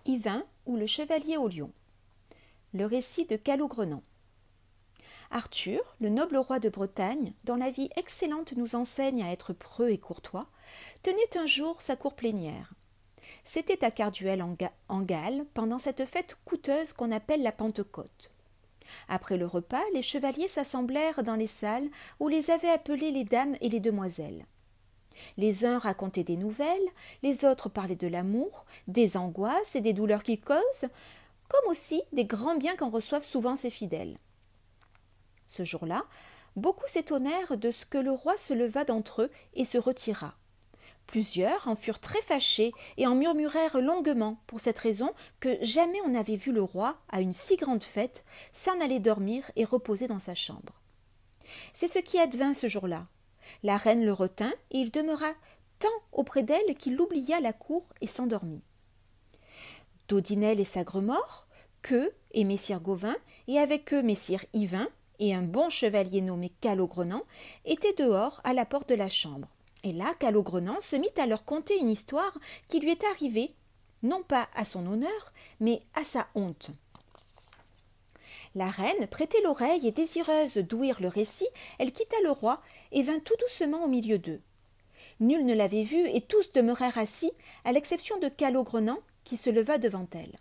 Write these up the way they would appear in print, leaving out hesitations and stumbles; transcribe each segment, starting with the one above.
Yvain ou le chevalier au lion. Le récit de Calogrenant. Arthur, le noble roi de Bretagne, dont la vie excellente nous enseigne à être preux et courtois, tenait un jour sa cour plénière. C'était à Carduel en Galles, pendant cette fête coûteuse qu'on appelle la Pentecôte. Après le repas, les chevaliers s'assemblèrent dans les salles où les avaient appelés les dames et les demoiselles. Les uns racontaient des nouvelles, les autres parlaient de l'amour, des angoisses et des douleurs qu'ils causent, comme aussi des grands biens qu'en reçoivent souvent ses fidèles. Ce jour-là, beaucoup s'étonnèrent de ce que le roi se leva d'entre eux et se retira. Plusieurs en furent très fâchés et en murmurèrent longuement pour cette raison que jamais on n'avait vu le roi, à une si grande fête, s'en aller dormir et reposer dans sa chambre. C'est ce qui advint ce jour-là. La reine le retint et il demeura tant auprès d'elle qu'il oublia la cour et s'endormit. Dodinel et Sagremort, Queux et messire Gauvin, et avec eux messire Yvain et un bon chevalier nommé Calogrenant, étaient dehors à la porte de la chambre. Et là, Calogrenant se mit à leur conter une histoire qui lui est arrivée, non pas à son honneur, mais à sa honte. La reine prêtait l'oreille et désireuse d'ouïr le récit, elle quitta le roi et vint tout doucement au milieu d'eux. Nul ne l'avait vue et tous demeurèrent assis, à l'exception de Calogrenant qui se leva devant elle.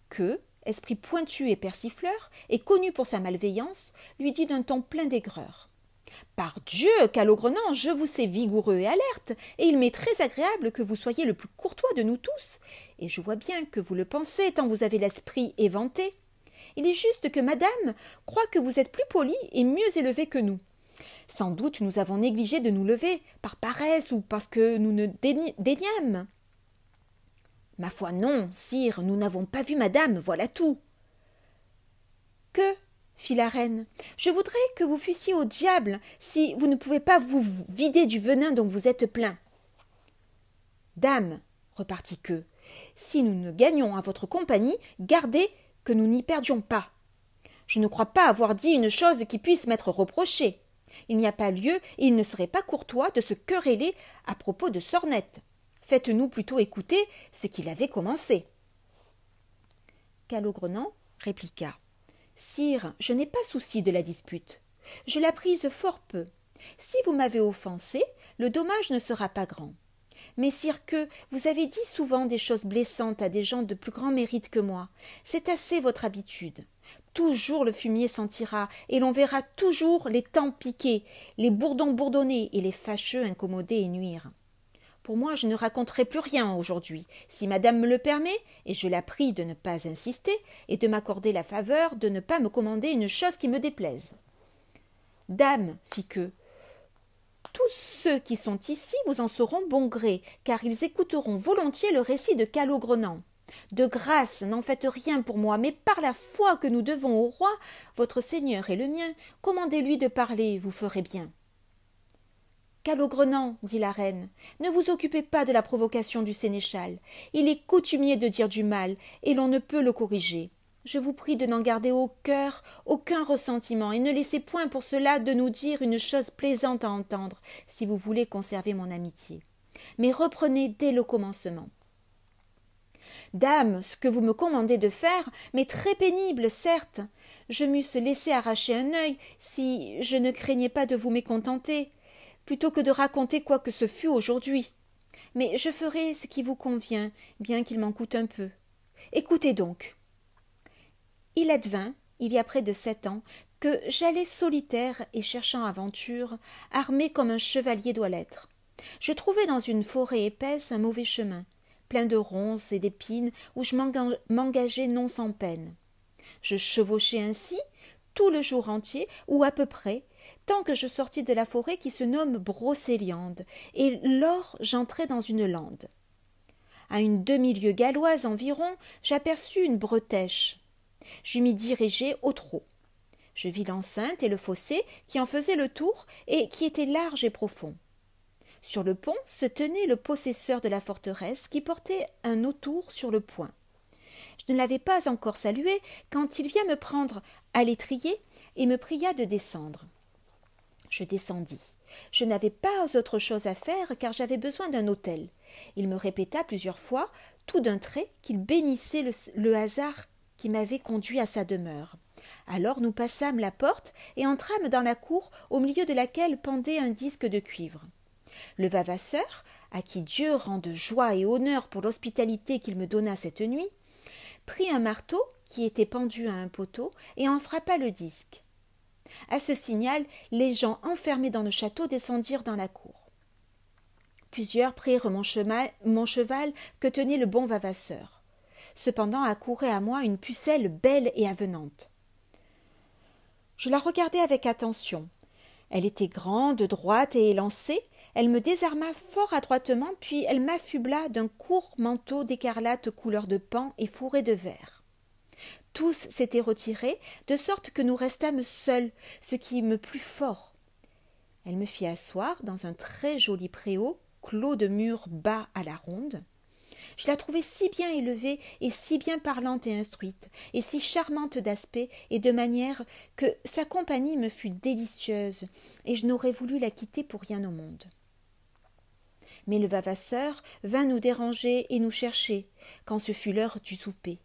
Queux, esprit pointu et persifleur, et connu pour sa malveillance, lui dit d'un ton plein d'aigreur. « Pardieu, Calogrenant, je vous sais vigoureux et alerte, et il m'est très agréable que vous soyez le plus courtois de nous tous, et je vois bien que vous le pensez tant vous avez l'esprit éventé. Il est juste que madame croit que vous êtes plus poli et mieux élevé que nous. Sans doute nous avons négligé de nous lever, par paresse ou parce que nous ne daignâmes. Ma foi non, sire, nous n'avons pas vu madame, voilà tout. Que, fit la reine, je voudrais que vous fussiez au diable si vous ne pouvez pas vous vider du venin dont vous êtes plein. Dame, repartit Queux, si nous ne gagnons à votre compagnie, gardez que nous n'y perdions pas. Je ne crois pas avoir dit une chose qui puisse m'être reprochée. Il n'y a pas lieu et il ne serait pas courtois de se quereller à propos de sornettes. Faites-nous plutôt écouter ce qu'il avait commencé. Calogrenant répliqua. Sire, je n'ai pas souci de la dispute. Je la prise fort peu. Si vous m'avez offensé, le dommage ne sera pas grand. Mais sire que vous avez dit souvent des choses blessantes à des gens de plus grand mérite que moi. C'est assez votre habitude. Toujours le fumier sentira, et l'on verra toujours les temps piquer, les bourdons bourdonner et les fâcheux incommoder et nuire. Pour moi, je ne raconterai plus rien aujourd'hui, si madame me le permet, et je la prie de ne pas insister, et de m'accorder la faveur de ne pas me commander une chose qui me déplaise. Dame, fit Queux, tous ceux qui sont ici vous en sauront bon gré, car ils écouteront volontiers le récit de Calogrenant. De grâce, n'en faites rien pour moi, mais par la foi que nous devons au roi, votre seigneur et le mien, commandez-lui de parler, vous ferez bien. Calogrenant, dit la reine, ne vous occupez pas de la provocation du sénéchal. Il est coutumier de dire du mal, et l'on ne peut le corriger. Je vous prie de n'en garder au cœur aucun ressentiment, et ne laissez point pour cela de nous dire une chose plaisante à entendre, si vous voulez conserver mon amitié. Mais reprenez dès le commencement. Dame, ce que vous me commandez de faire m'est très pénible, certes. Je m'eusse laissé arracher un œil, si je ne craignais pas de vous mécontenter, plutôt que de raconter quoi que ce fût aujourd'hui. Mais je ferai ce qui vous convient, bien qu'il m'en coûte un peu. Écoutez donc. Il advint, il y a près de 7 ans, que j'allais solitaire et cherchant aventure, armé comme un chevalier doit l'être. Je trouvai dans une forêt épaisse un mauvais chemin, plein de ronces et d'épines, où je m'engageai non sans peine. Je chevauchai ainsi tout le jour entier, ou à peu près, tant que je sortis de la forêt qui se nomme Brocéliande, et lors j'entrai dans une lande. À une demi-lieue galloise environ, j'aperçus une bretèche. Je m'y dirigeai au trot. Je vis l'enceinte et le fossé qui en faisaient le tour et qui était large et profond. Sur le pont se tenait le possesseur de la forteresse qui portait un autour sur le poing. Je ne l'avais pas encore salué quand il vient me prendre à l'étrier et me pria de descendre. Je descendis. Je n'avais pas autre chose à faire car j'avais besoin d'un hôtel. Il me répéta plusieurs fois, tout d'un trait, qu'il bénissait le hasard qui m'avait conduit à sa demeure. Alors nous passâmes la porte et entrâmes dans la cour au milieu de laquelle pendait un disque de cuivre. Le vavasseur, à qui Dieu rende joie et honneur pour l'hospitalité qu'il me donna cette nuit, prit un marteau qui était pendu à un poteau et en frappa le disque. À ce signal, les gens enfermés dans le château descendirent dans la cour. Plusieurs prirent mon cheval que tenait le bon vavasseur. Cependant accourait à moi une pucelle belle et avenante. Je la regardai avec attention. Elle était grande, droite et élancée. Elle me désarma fort adroitement, puis elle m'affubla d'un court manteau d'écarlate couleur de paon et fourré de vert. Tous s'étaient retirés, de sorte que nous restâmes seuls, ce qui me plut fort. Elle me fit asseoir dans un très joli préau, clos de murs bas à la ronde. Je la trouvai si bien élevée et si bien parlante et instruite, et si charmante d'aspect et de manière que sa compagnie me fut délicieuse, et je n'aurais voulu la quitter pour rien au monde. Mais le vavasseur vint nous déranger et nous chercher, quand ce fut l'heure du souper.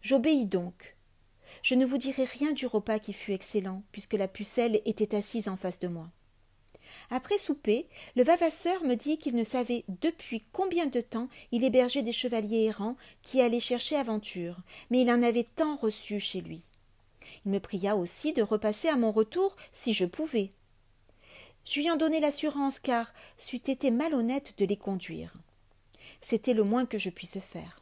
J'obéis donc. Je ne vous dirai rien du repas qui fut excellent, puisque la pucelle était assise en face de moi. Après souper, le vavasseur me dit qu'il ne savait depuis combien de temps il hébergeait des chevaliers errants qui allaient chercher aventure, mais il en avait tant reçu chez lui. Il me pria aussi de repasser à mon retour si je pouvais. Je lui en donnai l'assurance, car c'eût été malhonnête de les conduire. C'était le moins que je puisse faire.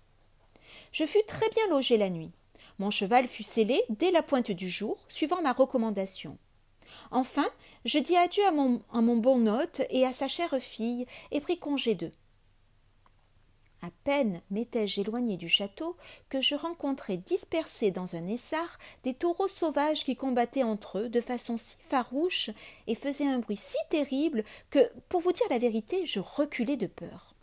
Je fus très bien logé la nuit. Mon cheval fut sellé dès la pointe du jour, suivant ma recommandation. Enfin, je dis adieu à mon bon hôte et à sa chère fille, et pris congé d'eux. À peine m'étais-je éloigné du château que je rencontrai dispersés dans un essart des taureaux sauvages qui combattaient entre eux de façon si farouche et faisaient un bruit si terrible que, pour vous dire la vérité, je reculai de peur.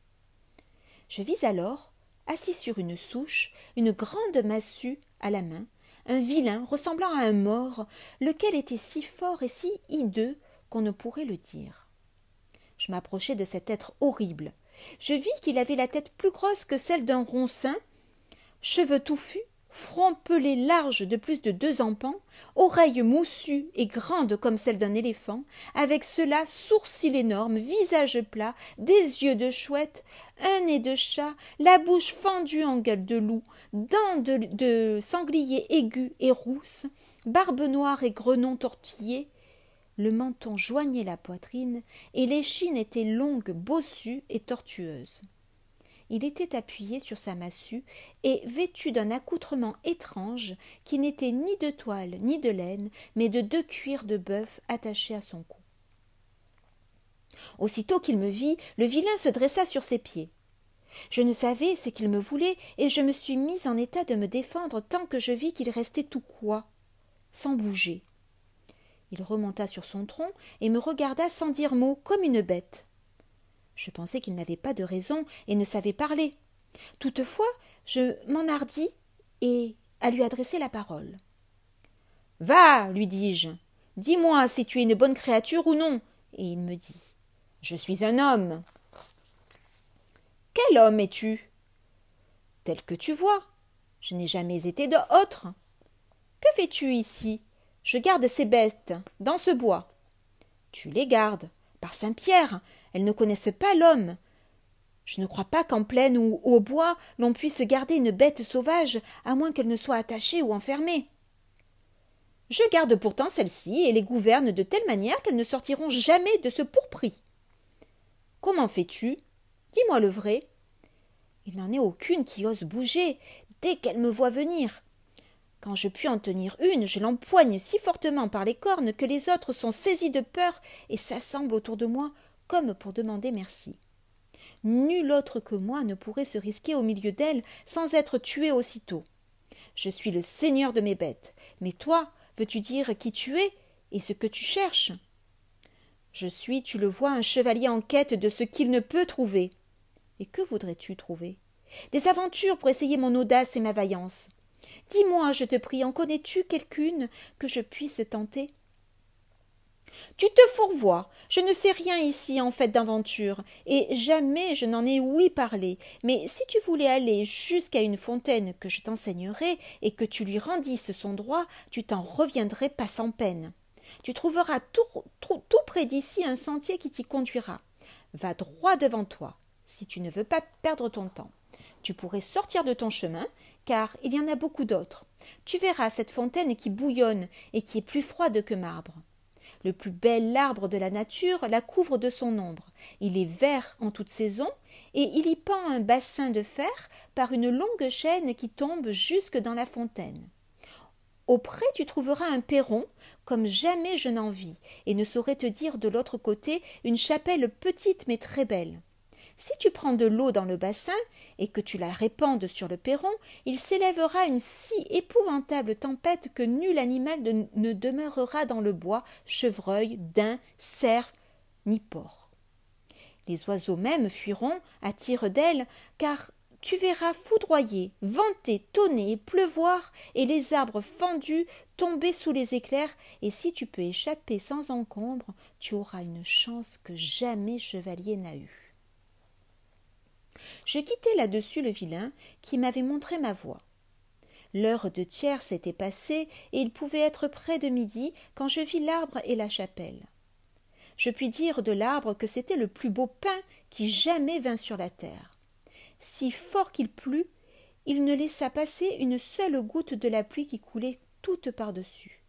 Je vis alors, assis sur une souche, une grande massue à la main, un vilain ressemblant à un mort, lequel était si fort et si hideux qu'on ne pourrait le dire. Je m'approchai de cet être horrible. Je vis qu'il avait la tête plus grosse que celle d'un roncin, cheveux touffus, front pelé large de plus de 2 empans, oreilles moussues et grandes comme celles d'un éléphant, avec cela sourcils énormes, visage plat, des yeux de chouette, un nez de chat, la bouche fendue en gueule de loup, dents de sanglier aigus et rousses, barbe noire et grenon tortillé. Le menton joignait la poitrine, et l'échine était longue, bossue et tortueuse. Il était appuyé sur sa massue et vêtu d'un accoutrement étrange qui n'était ni de toile ni de laine, mais de 2 cuirs de bœuf attachés à son cou. Aussitôt qu'il me vit, le vilain se dressa sur ses pieds. Je ne savais ce qu'il me voulait, et je me suis mis en état de me défendre tant que je vis qu'il restait tout coi, sans bouger. Il remonta sur son tronc et me regarda sans dire mot, comme une bête. Je pensai qu'il n'avait pas de raison et ne savait parler. Toutefois, je m'enhardis et à lui adresser la parole. « Va, lui dis-je, dis-moi si tu es une bonne créature ou non. » Et il me dit, « Je suis un homme. »« Quel homme es-tu ?»« Tel que tu vois. Je n'ai jamais été d'autre. »« Que fais-tu ici ? » « Je garde ces bêtes, dans ce bois. »« Tu les gardes. Par Saint-Pierre, elles ne connaissent pas l'homme. Je ne crois pas qu'en plaine ou au bois, l'on puisse garder une bête sauvage, à moins qu'elle ne soit attachée ou enfermée. Je garde pourtant celles-ci et les gouverne de telle manière qu'elles ne sortiront jamais de ce pourpris. Comment fais-tu ? Dis-moi le vrai. Il n'en est aucune qui ose bouger dès qu'elle me voit venir. Quand je puis en tenir une, je l'empoigne si fortement par les cornes que les autres sont saisis de peur et s'assemblent autour de moi comme pour demander merci. Nul autre que moi ne pourrait se risquer au milieu d'elles sans être tué aussitôt. Je suis le seigneur de mes bêtes, mais toi, veux-tu dire qui tu es et ce que tu cherches ? Je suis, tu le vois, un chevalier en quête de ce qu'il ne peut trouver. Et que voudrais-tu trouver ? Des aventures pour essayer mon audace et ma vaillance. Dis-moi, je te prie, en connais-tu quelqu'une que je puisse tenter ? Tu te fourvoies. Je ne sais rien ici en fait d'aventure, et jamais je n'en ai ouï parler. Mais si tu voulais aller jusqu'à une fontaine que je t'enseignerais et que tu lui rendisses son droit, tu t'en reviendrais pas sans peine. Tu trouveras tout près d'ici un sentier qui t'y conduira. Va droit devant toi, si tu ne veux pas perdre ton temps. Tu pourrais sortir de ton chemin, car il y en a beaucoup d'autres. Tu verras cette fontaine qui bouillonne et qui est plus froide que marbre. Le plus bel arbre de la nature la couvre de son ombre. Il est vert en toute saison, et il y pend un bassin de fer par une longue chaîne qui tombe jusque dans la fontaine. Auprès tu trouveras un perron, comme jamais je n'en vis, et ne saurais te dire de l'autre côté une chapelle petite mais très belle. Si tu prends de l'eau dans le bassin et que tu la répandes sur le perron, il s'élèvera une si épouvantable tempête que nul animal ne demeurera dans le bois, chevreuil, daim, cerf, ni porc. Les oiseaux même fuiront à tire d'aile, car tu verras foudroyer, venter, tonner, pleuvoir, et les arbres fendus tomber sous les éclairs, et si tu peux échapper sans encombre, tu auras une chance que jamais chevalier n'a eue. Je quittai là-dessus le vilain qui m'avait montré ma voie. L'heure de tierce était passée, et il pouvait être près de midi quand je vis l'arbre et la chapelle. Je puis dire de l'arbre que c'était le plus beau pin qui jamais vint sur la terre. Si fort qu'il plut, il ne laissa passer une seule goutte de la pluie qui coulait toute par-dessus.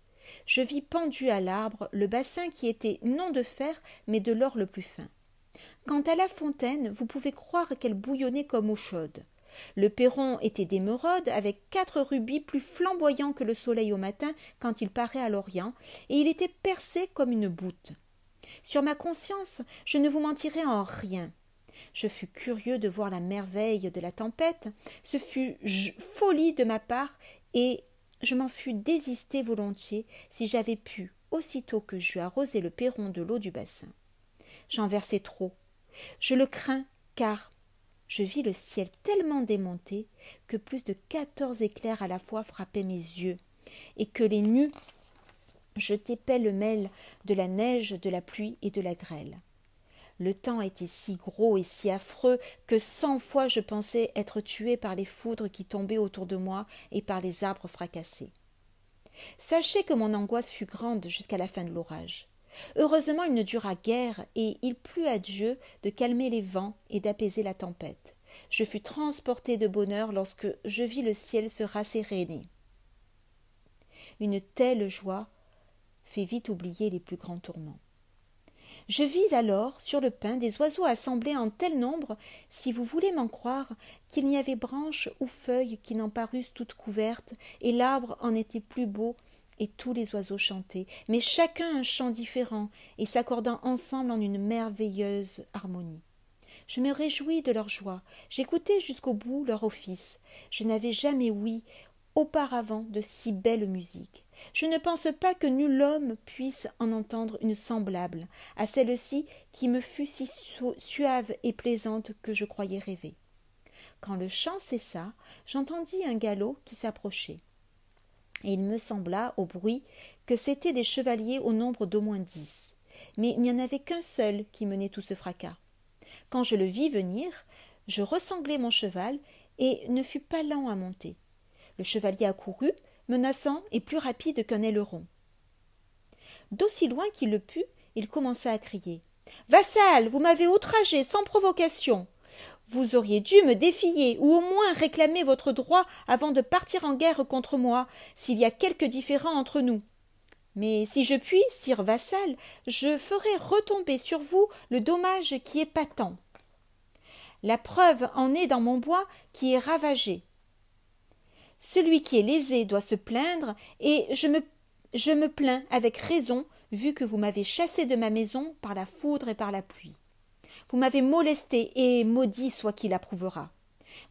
Je vis pendu à l'arbre le bassin qui était non de fer, mais de l'or le plus fin. Quant à la fontaine, vous pouvez croire qu'elle bouillonnait comme eau chaude. Le perron était d'émeraude, avec 4 rubis plus flamboyants que le soleil au matin quand il paraît à l'Orient, et il était percé comme une boute. Sur ma conscience, je ne vous mentirai en rien. Je fus curieux de voir la merveille de la tempête, ce fut folie de ma part, et je m'en fus désisté volontiers si j'avais pu, aussitôt que j'eus arrosé le perron de l'eau du bassin. J'en versai trop. Je le crains, car je vis le ciel tellement démonté que plus de 14 éclairs à la fois frappaient mes yeux, et que les nues jetaient pêle-mêle de la neige, de la pluie et de la grêle. Le temps était si gros et si affreux que 100 fois je pensais être tué par les foudres qui tombaient autour de moi et par les arbres fracassés. Sachez que mon angoisse fut grande jusqu'à la fin de l'orage. Heureusement il ne dura guère, et il plut à Dieu de calmer les vents et d'apaiser la tempête. Je fus transporté de bonheur lorsque je vis le ciel se rasséréner. Une telle joie fait vite oublier les plus grands tourments. Je vis alors sur le pin des oiseaux assemblés en tel nombre, si vous voulez m'en croire, qu'il n'y avait branche ou feuille qui n'en parussent toutes couvertes, et l'arbre en était plus beau, et tous les oiseaux chantaient, mais chacun un chant différent, et s'accordant ensemble en une merveilleuse harmonie. Je me réjouis de leur joie, j'écoutai jusqu'au bout leur office. Je n'avais jamais ouï auparavant de si belle musique. Je ne pense pas que nul homme puisse en entendre une semblable à celle-ci qui me fut si suave et plaisante que je croyais rêver. Quand le chant cessa, j'entendis un galop qui s'approchait, et il me sembla, au bruit, que c'étaient des chevaliers au nombre d'au moins 10. Mais il n'y en avait qu'un seul qui menait tout ce fracas. Quand je le vis venir, je ressanglai mon cheval, et ne fus pas lent à monter. Le chevalier accourut, menaçant et plus rapide qu'un aileron. D'aussi loin qu'il le put, il commença à crier. « Vassal, vous m'avez outragé sans provocation. Vous auriez dû me défier ou au moins réclamer votre droit avant de partir en guerre contre moi, s'il y a quelque différend entre nous. Mais si je puis, sire vassal, je ferai retomber sur vous le dommage qui est patent. La preuve en est dans mon bois qui est ravagé. Celui qui est lésé doit se plaindre, et je me plains avec raison, vu que vous m'avez chassé de ma maison par la foudre et par la pluie. Vous m'avez molesté, et maudit soit qui l'approuvera.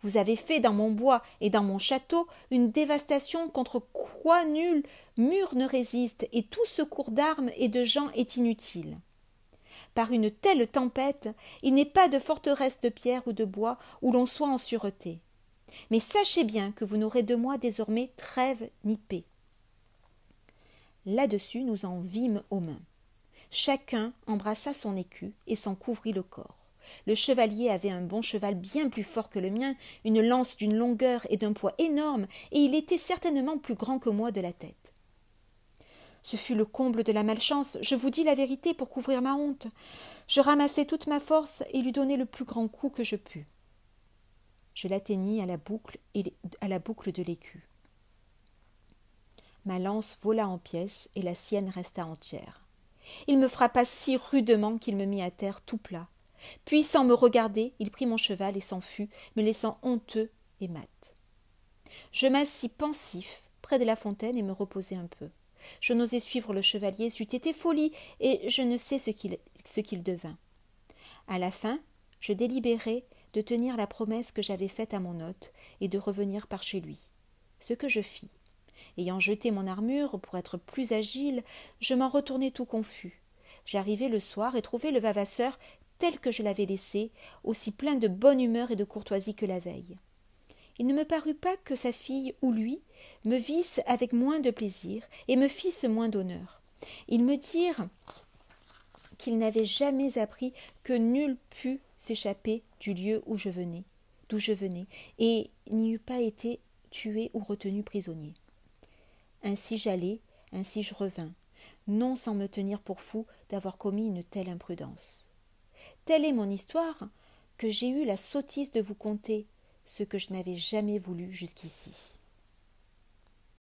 Vous avez fait dans mon bois et dans mon château une dévastation contre quoi nul mur ne résiste, et tout secours d'armes et de gens est inutile. Par une telle tempête, il n'est pas de forteresse de pierre ou de bois où l'on soit en sûreté. Mais sachez bien que vous n'aurez de moi désormais trêve ni paix. » Là-dessus, nous en vîmes aux mains. Chacun embrassa son écu et s'en couvrit le corps. Le chevalier avait un bon cheval bien plus fort que le mien, une lance d'une longueur et d'un poids énorme, et il était certainement plus grand que moi de la tête. Ce fut le comble de la malchance, je vous dis la vérité pour couvrir ma honte. Je ramassai toute ma force et lui donnai le plus grand coup que je pus. Je l'atteignis à la boucle de l'écu. Ma lance vola en pièces et la sienne resta entière. Il me frappa si rudement qu'il me mit à terre tout plat. Puis, sans me regarder, il prit mon cheval et s'enfuit, me laissant honteux et mat. Je m'assis pensif près de la fontaine et me reposai un peu. Je n'osais suivre le chevalier, c'eût été folie, et je ne sais ce qu'il devint. À la fin, je délibérai de tenir la promesse que j'avais faite à mon hôte et de revenir par chez lui. Ce que je fis. Ayant jeté mon armure pour être plus agile, je m'en retournai tout confus. J'arrivai le soir et trouvai le Vavasseur tel que je l'avais laissé, aussi plein de bonne humeur et de courtoisie que la veille. Il ne me parut pas que sa fille ou lui me vissent avec moins de plaisir et me fissent moins d'honneur. Ils me dirent qu'ils n'avaient jamais appris que nul pût s'échapper du lieu d'où je venais, et n'y eût pas été tué ou retenu prisonnier. Ainsi j'allai, ainsi je revins, non sans me tenir pour fou d'avoir commis une telle imprudence. Telle est mon histoire, que j'ai eu la sottise de vous conter ce que je n'avais jamais voulu jusqu'ici.